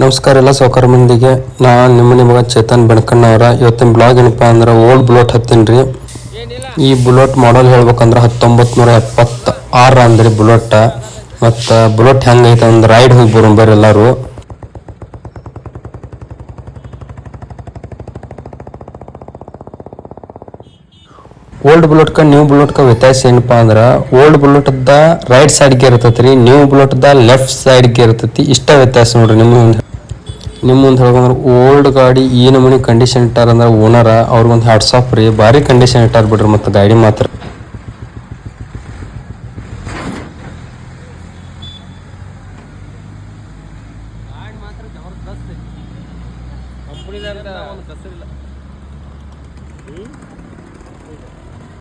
ನಮಸ್ಕಾರ ಎಲ್ಲ ಸೌಕರ್ ಮಂದಿಗೆ. ನಾನು ನಿಮಗೆ ಚೇತನ್ ಬೆಣಕಣ್ಣವರ. ಇವತ್ತಿನ ಬ್ಲಾಗ್ ಏನಪ್ಪ ಅಂದ್ರೆ ಓಲ್ಡ್ ಬುಲೆಟ್ ಹತ್ತೀನಿ. ಈ ಬುಲೆಟ್ ಮಾಡಲ್ ಹೇಳ್ಬೇಕಂದ್ರೆ 1976 ಅಂದ್ರಿ ಬುಲೆಟ್. ಮತ್ತು ಬುಲೆಟ್ ಹೆಂಗೈತೆ ಅಂದ್ರೆ ರೈಡ್ ಹೋಗಿ ಬರೋಂಬರ್ ಎಲ್ಲರೂ. ಓಲ್ಡ್ ಬುಲೆಟ್ಗೆ ನ್ಯೂ ಬುಲೆಟ್ಗೆ ವ್ಯತ್ಯಾಸ ಏನಪ್ಪಾ ಅಂದ್ರೆ ಓಲ್ಡ್ ಬುಲೆಟ್ದ ರೈಟ್ ಸೈಡ್ಗೆ ಇರ್ತೈತಿ ರೀ, ನ್ಯೂ ಬುಲೆಟ್ದ ಲೆಫ್ಟ್ ಸೈಡ್ಗೆ ಇರ್ತೈತಿ. ಇಷ್ಟ ವ್ಯತ್ಯಾಸ ನೋಡ್ರಿ. ನಿಮ್ಮ ಮುಂದೆ ಹೇಳ್ಬೇಕಂದ್ರೆ ಓಲ್ಡ್ ಗಾಡಿ ಈ ನಮೂನಿ ಕಂಡೀಷನ್ ಇಟ್ಟಾರ ಅಂದ್ರೆ ಓನರ ಅವ್ರಿಗೊಂದು ಹ್ಯಾಟ್ಸ್ ಆಫ್ ರೀ. ಭಾರಿ ಕಂಡೀಷನ್ ಇಟ್ಟಾರ ಬಿಡ್ರಿ. ಮತ್ತು ಗಾಡಿ ಮಾತ್ರ ಕಂಪನಿದಾರ ಒಂದು ಕಸರಿಲ್ಲ.